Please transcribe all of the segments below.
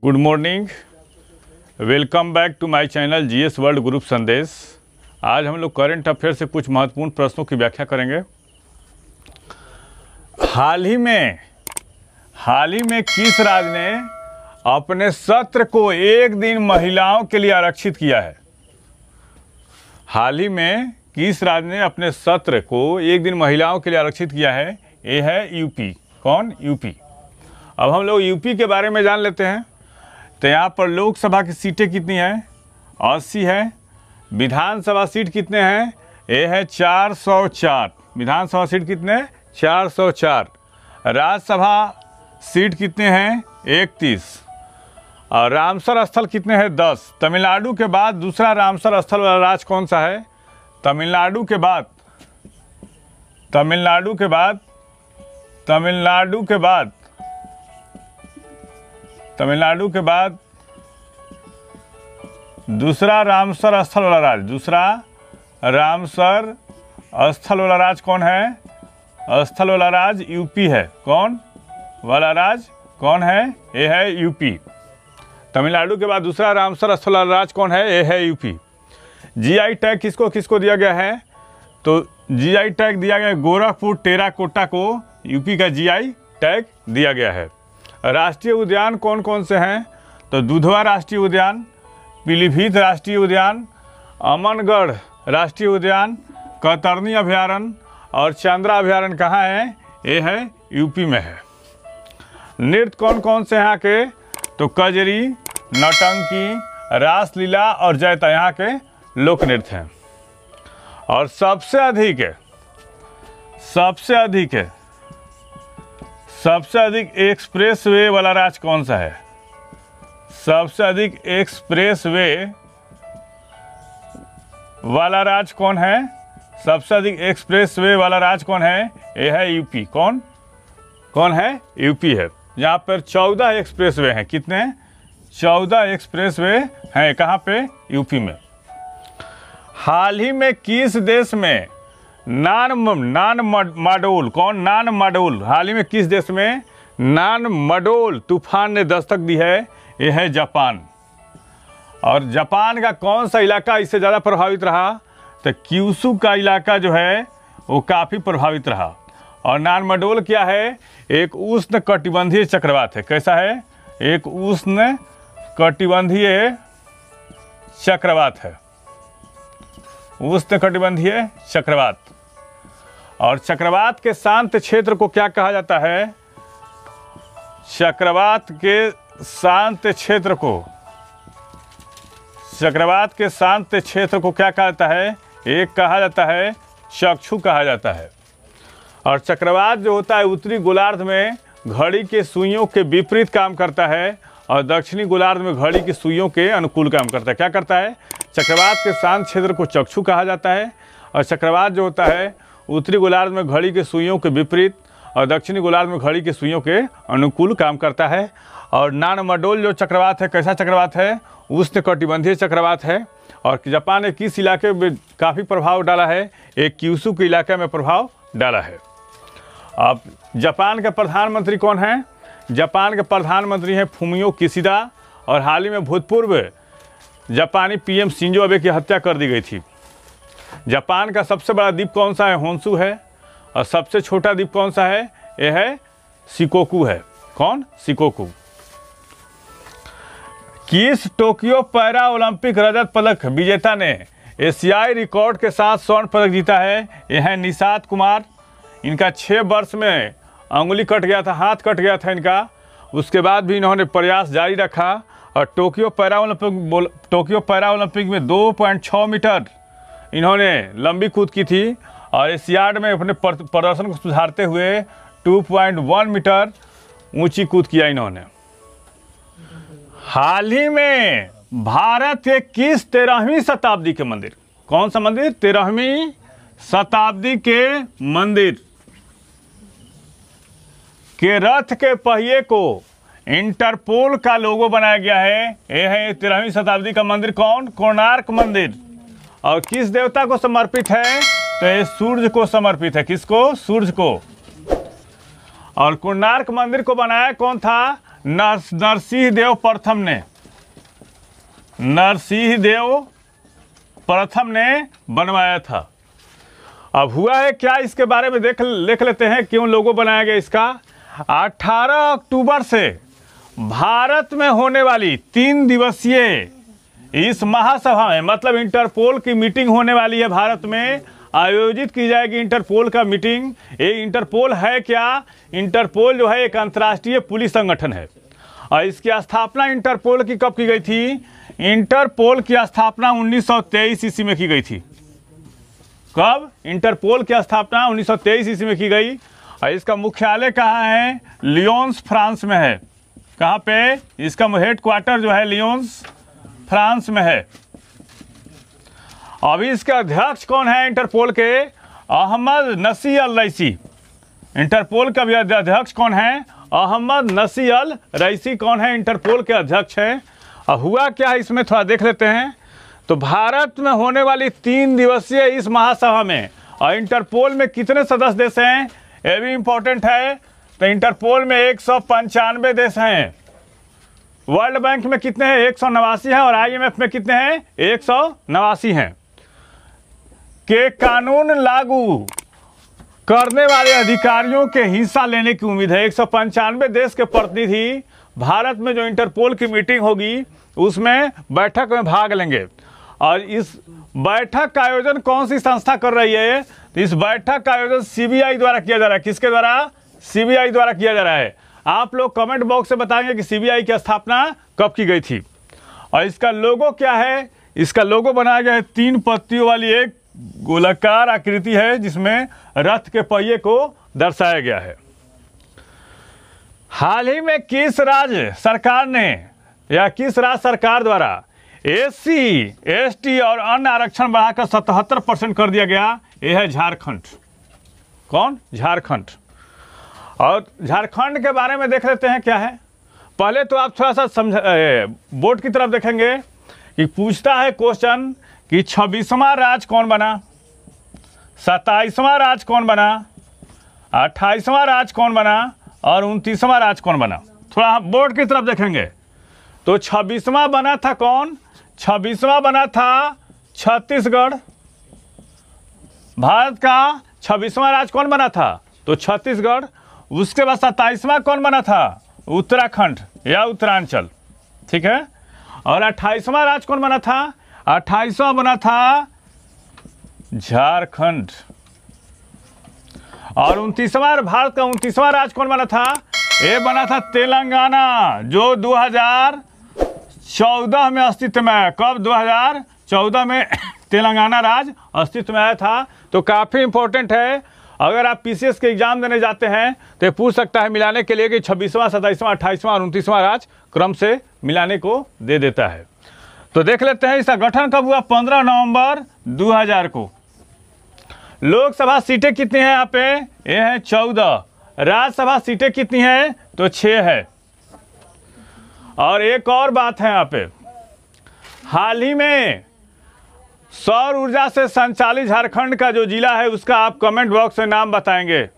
Good morning, welcome back to my channel GS world group Sandesh. आज हम लोग current affair से कुछ महत्वपूर्ण प्रश्नों की व्याख्या करेंगे। हाल ही में किस राज्य ने अपने सत्र को एक दिन महिलाओं के लिए आरक्षित किया है? हाल ही में किस राज्य ने अपने सत्र को एक दिन महिलाओं के लिए आरक्षित किया है? ये है यूपी। कौन? यूपी। अब हम लोग यूपी के बारे में जान लेते हैं। तो यहाँ पर लोकसभा की सीटें कितनी हैं? 80 है। विधानसभा सीट कितने हैं? ये है 404। विधानसभा सीट कितने? 404। राज्यसभा सीट कितने हैं? 31। और रामसर स्थल कितने हैं? 10। तमिलनाडु के बाद दूसरा रामसर स्थल वाला राज्य कौन सा है? तमिलनाडु के बाद दूसरा रामसर स्थल वाला राज्य, दूसरा रामसर स्थल वाला राज्य कौन है? स्थल वाला राज्य यूपी है। कौन वाला राज्य कौन है? ये है यूपी। तमिलनाडु के बाद दूसरा रामसर स्थल वाला राज्य कौन है? ये है यूपी। जीआई टैग किसको किसको दिया गया है? तो जीआई टैग दिया गया गोरखपुर टेराकोटा को यूपी का जीआई टैग दिया गया है। राष्ट्रीय उद्यान कौन कौन से हैं? तो दुधवा राष्ट्रीय उद्यान, पीलीभीत राष्ट्रीय उद्यान, अमनगढ़ राष्ट्रीय उद्यान, कतरनी अभयारण्य और चंद्रा अभयारण्य कहाँ है? ये है यूपी में है। नृत्य कौन कौन से यहाँ के? तो कजरी, नौटंकी, रासलीला और जैता यहाँ के लोक नृत्य हैं। और सबसे अधिक एक्सप्रेस वे वाला राज्य कौन सा है? सबसे अधिक एक्सप्रेस वे वाला राज्य कौन है? सबसे अधिक एक्सप्रेस वे वाला राज्य कौन है? ये है यूपी। कौन है? यूपी है। यहाँ पर 14 एक्सप्रेस वे हैं। कितने? 14 एक्सप्रेस वे हैं। कहाँ पे? यूपी में। हाल ही में किस देश में नान मडोल हाल ही में किस देश में नान मडोल तूफान ने दस्तक दी है? यह है जापान। और जापान का कौन सा इलाका इससे ज़्यादा प्रभावित रहा? तो क्यूशू का इलाका जो है वो काफ़ी प्रभावित रहा। और नान मडोल क्या है? एक उष्ण कटिबंधीय चक्रवात है। कैसा है? एक उष्ण कटिबंधीय चक्रवात है। उष्ण कटिबंधीय चक्रवात। और चक्रवात के शांत क्षेत्र को क्या कहा जाता है? चक्रवात के शांत क्षेत्र को क्या कहा जाता है? एक कहा जाता है चक्षु कहा जाता है। और चक्रवात जो होता है उत्तरी गोलार्ध में घड़ी के सुइयों के विपरीत काम करता है और दक्षिणी गोलार्ध में घड़ी की सुइयों के अनुकूल काम करता है। क्या करता है? चक्रवात के शांत क्षेत्र को चक्षु कहा जाता है। और चक्रवात जो होता है उत्तरी गोलार्ध में घड़ी के सुइयों के विपरीत और दक्षिणी गोलार्ध में घड़ी की सुइयों के अनुकूल काम करता है। और नान मडोल जो चक्रवात है कैसा चक्रवात है? उष्ण कटिबंधीय चक्रवात है। और जापान ने किस इलाके में काफ़ी प्रभाव डाला है? एक क्यूशू के इलाके में प्रभाव डाला है। अब जापान के प्रधानमंत्री कौन हैं? जापान के प्रधानमंत्री हैं फुमियो किशिदा। और हाल ही में भूतपूर्व जापानी पीएम शिंजो अबे की हत्या कर दी गई थी। जापान का सबसे बड़ा द्वीप कौन सा है? होन्शु है। और सबसे छोटा द्वीप कौन सा है? यह है शिकोकू है। कौन? शिकोकू। किस टोक्यो पैरा ओलंपिक रजत पदक विजेता ने एशियाई रिकॉर्ड के साथ स्वर्ण पदक जीता है? यह है निषाद कुमार। इनका 6 वर्ष में अंगुली कट गया था, हाथ कट गया था इनका। उसके बाद भी इन्होंने प्रयास जारी रखा और टोक्यो पैरा ओलंपिक में 2.6 मीटर इन्होंने लंबी कूद की थी। और एशियाड में अपने प्रदर्शन को सुधारते हुए 2.1 मीटर ऊंची कूद किया इन्होंने। हाल ही में भारत के किस 13वीं शताब्दी के मंदिर? कौन सा मंदिर? 13वीं शताब्दी के मंदिर के रथ के पहिए को इंटरपोल का लोगो बनाया गया है। यह है 13वीं शताब्दी का मंदिर। कौन? कोणार्क मंदिर। और किस देवता को समर्पित है? तो ये सूर्य को समर्पित है। किसको? सूर्य को। और कोणार्क मंदिर को बनाया कौन था? नरसिंह देव प्रथम ने, नरसिंह देव प्रथम ने बनवाया था। अब हुआ है क्या, इसके बारे में लिख लेते हैं क्यों लोगो बनाया गया इसका। 18 अक्टूबर से भारत में होने वाली 3 दिवसीय इस महासभा में, मतलब इंटरपोल की मीटिंग होने वाली है भारत में, आयोजित की जाएगी इंटरपोल का मीटिंग। ये इंटरपोल है क्या, इंटरपोल जो है एक अंतर्राष्ट्रीय पुलिस संगठन है और इसकी स्थापना इंटरपोल की कब की गई थी। इंटरपोल की स्थापना 1923 ईस्वी में की गई थी। कब? इंटरपोल की स्थापना 1923 ईस्वी में की गई और इसका मुख्यालय कहाँ है, लियोन्स फ्रांस में है। कहाँ पे? इसका हेडक्वार्टर जो है लियोन्स फ्रांस में है। अभी इसके अध्यक्ष कौन है इंटरपोल के, अहमद नसी अल रईसी। इंटरपोल का भी अध्यक्ष कौन है, अहमद नसी अल रईसी कौन है, इंटरपोल के अध्यक्ष हैं। अब हुआ क्या है इसमें थोड़ा देख लेते हैं। तो भारत में होने वाली 3 दिवसीय इस महासभा में और इंटरपोल में कितने सदस्य देश हैं, ये भी इंपॉर्टेंट है। तो इंटरपोल में 195 देश हैं। वर्ल्ड बैंक में कितने हैं, 189 हैं और IMF में कितने हैं, 189 हैं। के कानून लागू करने वाले अधिकारियों के हिस्सा लेने की उम्मीद है। 195 देश के प्रतिनिधि भारत में जो इंटरपोल की मीटिंग होगी उसमें बैठक में भाग लेंगे। और इस बैठक का आयोजन कौन सी संस्था कर रही है, तो इस बैठक का आयोजन CBI द्वारा किया जा रहा है। किसके द्वारा? CBI द्वारा किया जा रहा है। आप लोग कमेंट बॉक्स से बताएंगे कि CBI की स्थापना कब की गई थी। और इसका लोगो क्या है, इसका लोगो बनाया गया है 3 पत्तियों वाली एक गोलाकार आकृति है जिसमें रथ के पहिए को दर्शाया गया है। हाल ही में किस राज्य सरकार ने या किस राज्य सरकार द्वारा SC ST और अन्य आरक्षण बढ़ाकर 77% कर दिया गया, यह है झारखंड। कौन? झारखंड। और झारखंड के बारे में देख लेते हैं क्या है। पहले तो आप थोड़ा सा बोर्ड की तरफ देखेंगे कि पूछता है क्वेश्चन कि 26वां राज्य कौन बना, 27वां राज्य कौन बना, 28वां राज्य कौन बना और 29वां राज्य कौन बना। थोड़ा बोर्ड की तरफ देखेंगे तो 26वां बना था कौन, 26वां बना था छत्तीसगढ़। भारत का 26वां राज्य कौन बना था, तो छत्तीसगढ़। उसके बाद 27वां कौन बना था, उत्तराखंड या उत्तरांचल, ठीक है। और 28वां राज्य कौन बना था, 28वां बना था झारखंड। और 29वां, भारत का 29वां राज्य कौन बना था, ये बना था तेलंगाना, जो 2014 में अस्तित्व में आया। कब? 2014 में तेलंगाना राज्य अस्तित्व में आया था। तो काफ़ी इंपॉर्टेंट है। अगर आप PCS के एग्जाम देने जाते हैं तो ये पूछ सकता है मिलाने के लिए कि 26वां, 27वां, 28वां और 29वां राज्य क्रम से मिलाने को दे देता है। तो देख लेते हैं इसका गठन कब हुआ, 15 नवंबर 2000 को। लोकसभा सीटें कितनी हैं यहाँ पे, ये हैं 14। राज्यसभा सीटें कितनी हैं, तो 6 है। और एक और बात है यहाँ पे, हाल ही में सौर ऊर्जा से संचालित झारखंड का जो जिला है उसका आप कमेंट बॉक्स में नाम बताएंगे।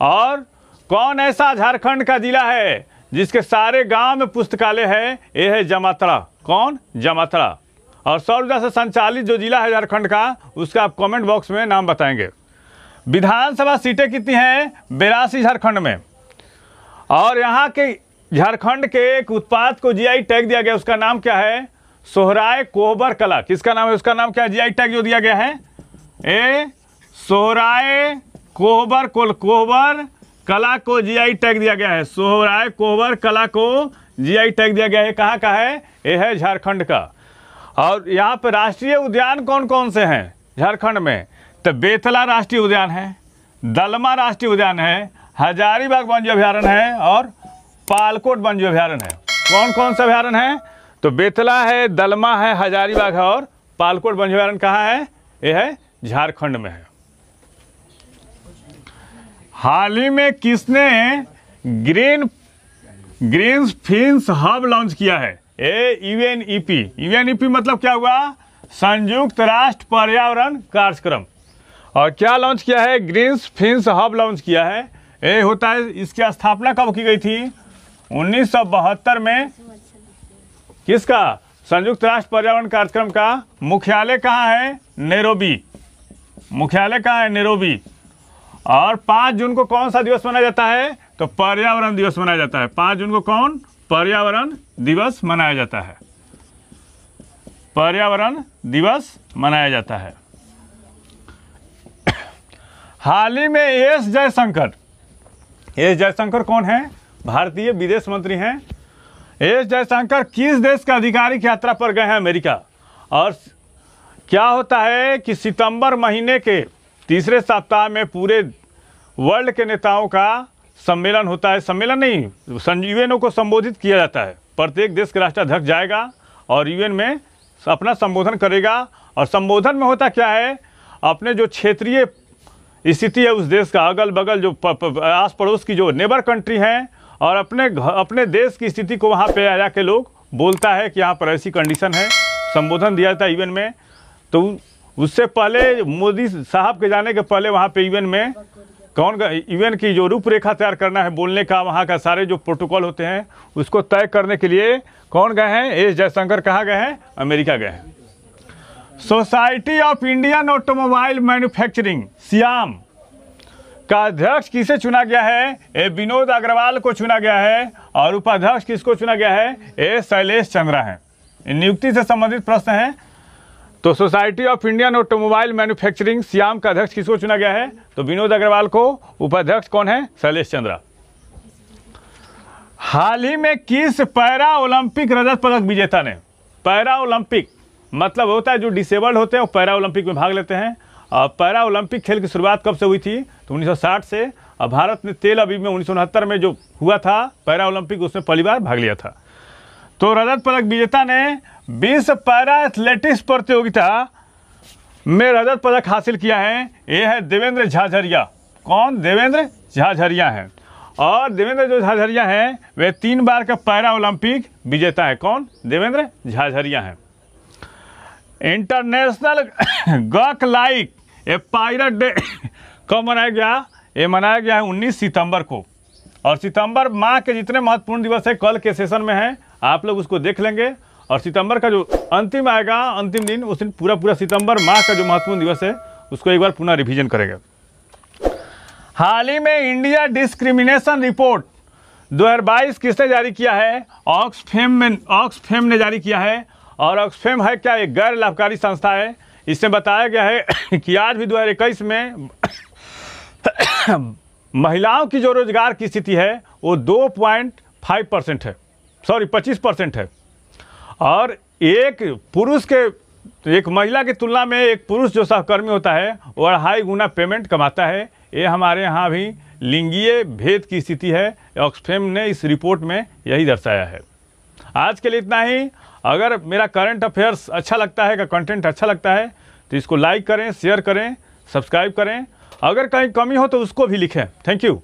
और कौन ऐसा झारखंड का जिला है जिसके सारे गांव में पुस्तकालय है, ये है जामताड़ा। कौन? जामताड़ा। और सौर ऊर्जा से संचालित जो जिला है झारखंड का उसका आप कमेंट बॉक्स में नाम बताएंगे। विधानसभा सीटें कितनी हैं, 82 झारखंड में। और यहाँ के झारखंड के एक उत्पाद को GI टैग दिया गया, उसका नाम क्या है, सोहराय कोहबर कला। किसका नाम है, उसका नाम क्या है, GI टैग जो दिया गया है, सोहराय कोहबर कला को GI टैग दिया गया है। सोहराय कोहबर कला को GI टैग दिया गया है। कहाँ का है, ये है झारखंड का। और यहाँ पे राष्ट्रीय उद्यान कौन कौन से हैं झारखंड में, तो बेतला राष्ट्रीय उद्यान है, दलमा राष्ट्रीय उद्यान है, हजारीबाग वन्य अभ्यारण्य है और पालकोट वन्य अभ्यारण्य है। कौन कौन से अभ्यारण्य हैं, तो बेतला है, दलमा है, हजारीबाग है और पालकोट वन्य अभ्यारण्य कहाँ है, ये है झारखंड में है। हाल ही में किसने ग्रीन फिंस हब लॉन्च किया है, UNEP मतलब क्या हुआ, संयुक्त राष्ट्र पर्यावरण कार्यक्रम। और क्या लॉन्च किया है, ग्रीन फिंस हब लॉन्च किया है। ये होता है, इसकी स्थापना कब की गई थी, 1972 में किसका? संयुक्त राष्ट्र पर्यावरण कार्यक्रम का मुख्यालय कहाँ है? नैरोबी। मुख्यालय कहाँ है? नैरोबी। और 5 जून को कौन सा दिवस मनाया जाता है? तो पर्यावरण दिवस मनाया जाता है। 5 जून को कौन? पर्यावरण दिवस मनाया जाता है। पर्यावरण दिवस मनाया जाता है। हाल ही में एस जयशंकर कौन है? भारतीय विदेश मंत्री हैं। एस जयशंकर किस देश के आधिकारिक यात्रा पर गए हैं? अमेरिका। और क्या होता है कि सितंबर महीने के तीसरे सप्ताह में पूरे वर्ल्ड के नेताओं का सम्मेलन होता है। सम्मेलन नहीं, यूएनओ को संबोधित किया जाता है। प्रत्येक देश के राष्ट्राध्यक्ष जाएगा और यूएन में अपना संबोधन करेगा। और संबोधन में होता क्या है? अपने जो क्षेत्रीय स्थिति है उस देश का, अगल बगल जो आस पड़ोस की जो नेबर कंट्री हैं, और अपने देश की स्थिति को वहाँ पे आ के लोग बोलता है कि यहाँ पर ऐसी कंडीशन है। संबोधन दिया जाता है यूएन में। तो उससे पहले मोदी साहब के जाने के पहले वहाँ पे यूएन में यूएन की जो रूपरेखा तैयार करना है बोलने का, वहाँ का सारे जो प्रोटोकॉल होते हैं उसको तय करने के लिए कौन गए हैं? एस जयशंकर। कहाँ गए हैं? अमेरिका गए हैं। Society of Indian automobile manufacturing SIAM का अध्यक्ष किसे चुना गया है? ए विनोद अग्रवाल को चुना गया है। और उपाध्यक्ष किसको चुना गया है? ए शैलेश चंद्रा है। नियुक्ति से संबंधित प्रश्न है। तो society of Indian automobile manufacturing SIAM का अध्यक्ष किसको चुना गया है? तो विनोद अग्रवाल को। उपाध्यक्ष कौन है? शैलेश चंद्रा। हाल ही में किस पैरा ओलंपिक रजत पदक विजेता ने? पैरा ओलंपिक मतलब होता है जो डिसेबल्ड होते हैं वो पैरा ओलंपिक में भाग लेते हैं। और पैरा ओलंपिक खेल की शुरुआत कब से हुई थी? तो 1960 से। और भारत ने तेल अवीव में 1969 में जो हुआ था पैरा ओलंपिक, उसमें पहली बार भाग लिया था। तो रजत पदक विजेता ने 20 पैरा एथलेटिक्स प्रतियोगिता में रजत पदक हासिल किया है। ये है देवेंद्र झाझरिया। कौन? देवेंद्र झाझरिया हैं। और देवेंद्र जो झाझरिया हैं वे 3 बार का पैरा ओलंपिक विजेता है। कौन? देवेंद्र झाझरिया हैं। International Gogh like a pirate day कब मनाया गया? ये मनाया गया है 19 सितंबर को। और सितंबर माह के जितने महत्वपूर्ण दिवस है कल के सेशन में है, आप लोग उसको देख लेंगे। और सितंबर का जो अंतिम आएगा, अंतिम दिन, उस दिन पूरा सितंबर माह का जो महत्वपूर्ण दिवस है उसको एक बार पुनः रिवीजन करेंगे। हाल ही में इंडिया डिस्क्रिमिनेशन रिपोर्ट 2022 किसने जारी किया है? ऑक्सफैम ने जारी किया है। और ऑक्सफैम है क्या? एक गैर लाभकारी संस्था है। इसमें बताया गया है कि आज भी 2021 में महिलाओं की जो रोजगार की स्थिति है वो 2.5% है, 25% है। और एक महिला की तुलना में एक पुरुष जो सहकर्मी होता है वो 2.5 गुना पेमेंट कमाता है। ये हमारे यहाँ भी लिंगीय भेद की स्थिति है। ऑक्सफैम ने इस रिपोर्ट में यही दर्शाया है। आज के लिए इतना ही। अगर मेरा करंट अफेयर्स अच्छा लगता है, का कंटेंट अच्छा लगता है तो इसको लाइक करें, शेयर करें, सब्सक्राइब करें। अगर कहीं कमी हो तो उसको भी लिखें। Thank you.